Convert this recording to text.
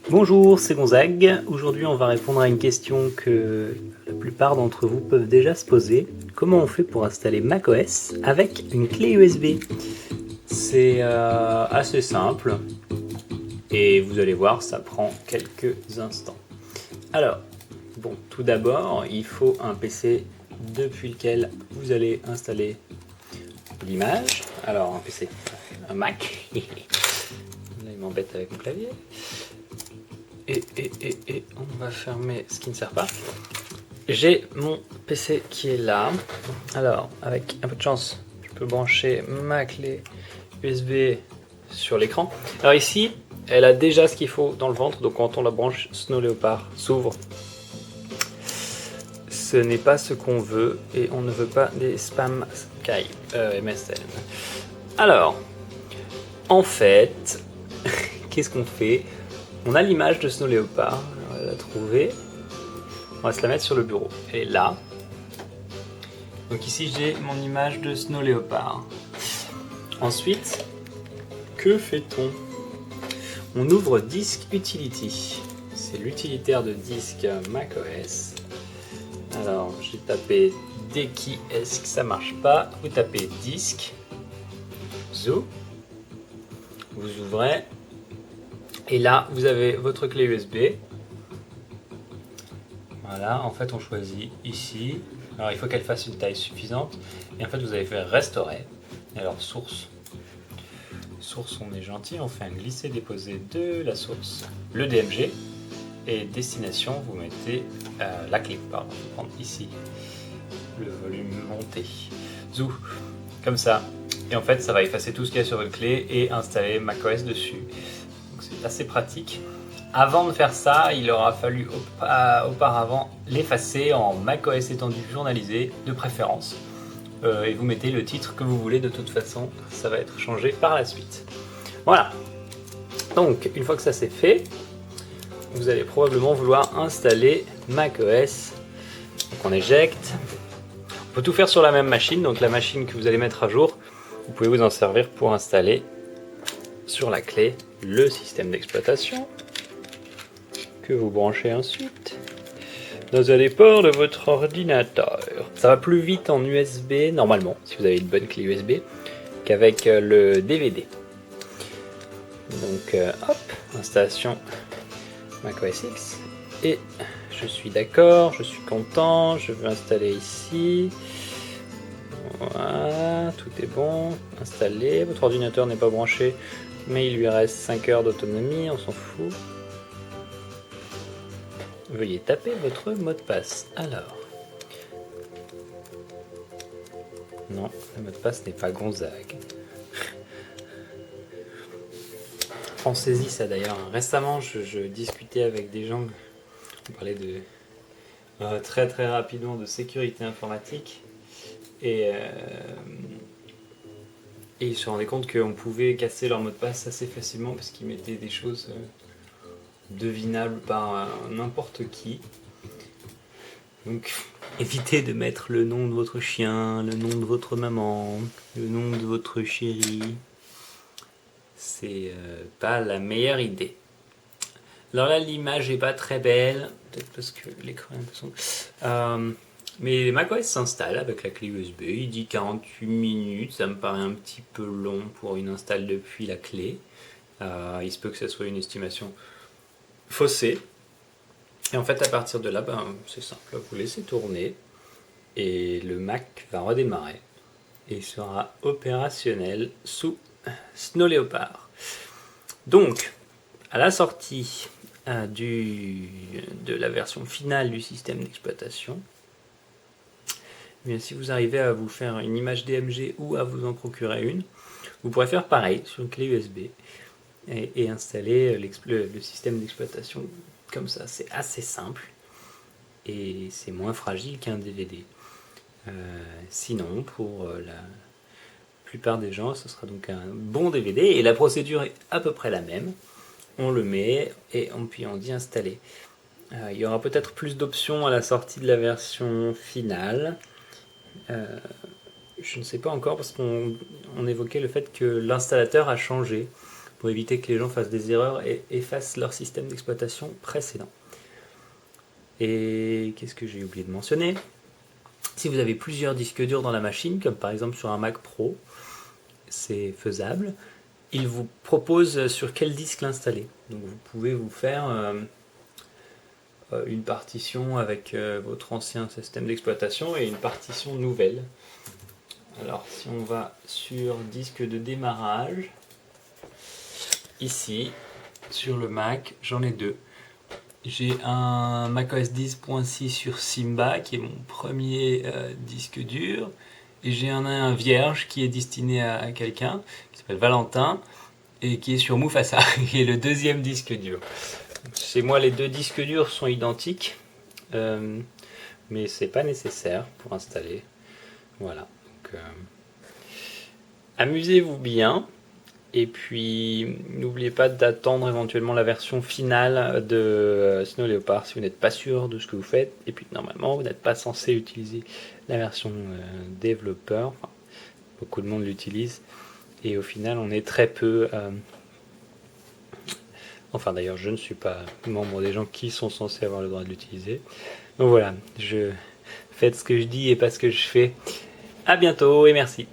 Bonjour, c'est Gonzague. Aujourd'hui, on va répondre à une question que la plupart d'entre vous peuvent déjà se poser. Comment on fait pour installer macOS avec une clé USB? C'est assez simple et vous allez voir, ça prend quelques instants. Alors, bon, tout d'abord, il faut un PC depuis lequel vous allez installer l'image. Alors, un PC, un Mac. Là, il m'embête avec mon clavier. Et on va fermer ce qui ne sert pas. J'ai mon PC qui est là. Alors, avec un peu de chance, je peux brancher ma clé USB sur l'écran. Alors ici, elle a déjà ce qu'il faut dans le ventre, donc quand on la branche, Snow Leopard s'ouvre. Ce n'est pas ce qu'on veut, et on ne veut pas des spam Sky, MSN. Alors, en fait, qu'est-ce qu'on fait? On a l'image de Snow Leopard, on va la trouver. On va se la mettre sur le bureau. Elle est là. Donc ici j'ai mon image de Snow Leopard. Ensuite, que fait-on? On ouvre Disk Utility. C'est l'utilitaire de disque macOS. Alors j'ai tapé Deki, est-ce que ça marche pas? Vous tapez Disk, Zoo, vous ouvrez, et là vous avez votre clé USB. Voilà, en fait on choisit ici. Alors il faut qu'elle fasse une taille suffisante. Et en fait vous allez faire restaurer. Et alors source. Source, on est gentil, on fait un glisser-déposer de la source, le DMG. Et destination, vous mettez la clé. Pardon, je vais prendre ici le volume monté. Zou, comme ça. Et en fait ça va effacer tout ce qu'il y a sur votre clé et installer macOS dessus. Donc c'est assez pratique. Avant de faire ça, il aura fallu auparavant l'effacer en macOS étendu journalisé, de préférence. Et vous mettez le titre que vous voulez, de toute façon, ça va être changé par la suite. Voilà. Donc, une fois que ça c'est fait, vous allez probablement vouloir installer macOS. Donc on éjecte. On peut tout faire sur la même machine, donc la machine que vous allez mettre à jour, vous pouvez vous en servir pour installer sur la clé le système d'exploitation. Que vous branchez ensuite dans un des ports de votre ordinateur. Ça va plus vite en USB, normalement, si vous avez une bonne clé USB, qu'avec le DVD. Donc, hop, installation macOS X. Et je suis d'accord, je suis content, je veux installer ici. Voilà, tout est bon. Installé, votre ordinateur n'est pas branché, mais il lui reste 5 heures d'autonomie, on s'en fout. Veuillez taper votre mot de passe. Alors. Non, le mot de passe n'est pas Gonzague. Pensez-y ça d'ailleurs. Récemment, je discutais avec des gens. On parlait de très rapidement de sécurité informatique. Et ils se rendaient compte qu'on pouvait casser leur mot de passe assez facilement parce qu'ils mettaient des choses devinable par n'importe qui. Donc évitez de mettre le nom de votre chien, le nom de votre maman, le nom de votre chérie. C'est pas la meilleure idée. Alors là l'image est pas très belle, peut-être parce que l'écran est un peu sombre. Mais macOS s'installe avec la clé USB, il dit 48 minutes, ça me paraît un petit peu long pour une install depuis la clé. Il se peut que ça soit une estimation faussé. Et en fait à partir de là, c'est simple, vous laissez tourner et le Mac va redémarrer et sera opérationnel sous Snow Leopard. Donc à la sortie de la version finale du système d'exploitation, si vous arrivez à vous faire une image DMG ou à vous en procurer une, vous pourrez faire pareil sur une clé USB et installer le système d'exploitation comme ça. C'est assez simple et c'est moins fragile qu'un DVD. Sinon, pour la plupart des gens, ce sera donc un bon DVD et la procédure est à peu près la même. On le met et puis on dit installer. Il y aura peut-être plus d'options à la sortie de la version finale. Je ne sais pas encore parce qu'on évoquait le fait que l'installateur a changé. pour éviter que les gens fassent des erreurs et effacent leur système d'exploitation précédent. Et qu'est-ce que j'ai oublié de mentionner? Si vous avez plusieurs disques durs dans la machine, comme par exemple sur un Mac Pro, c'est faisable. Il vous propose sur quel disque l'installer. Donc vous pouvez vous faire une partition avec votre ancien système d'exploitation et une partition nouvelle. Alors si on va sur disque de démarrage, ici sur le Mac, j'en ai deux. J'ai un macOS 10.6 sur Simba qui est mon premier disque dur, et j'ai un vierge qui est destiné à quelqu'un qui s'appelle Valentin et qui est sur Mufasa, qui est le deuxième disque dur. Chez moi, les deux disques durs sont identiques, mais c'est pas nécessaire pour installer. Voilà. Donc, amusez-vous bien. Et puis, n'oubliez pas d'attendre éventuellement la version finale de Snow Leopard si vous n'êtes pas sûr de ce que vous faites. Et puis, normalement, vous n'êtes pas censé utiliser la version développeur. Enfin, beaucoup de monde l'utilise. Et au final, on est très peu... Enfin, d'ailleurs, je ne suis pas membre des gens qui sont censés avoir le droit de l'utiliser. Donc voilà, faites ce que je dis et pas ce que je fais. À bientôt et merci.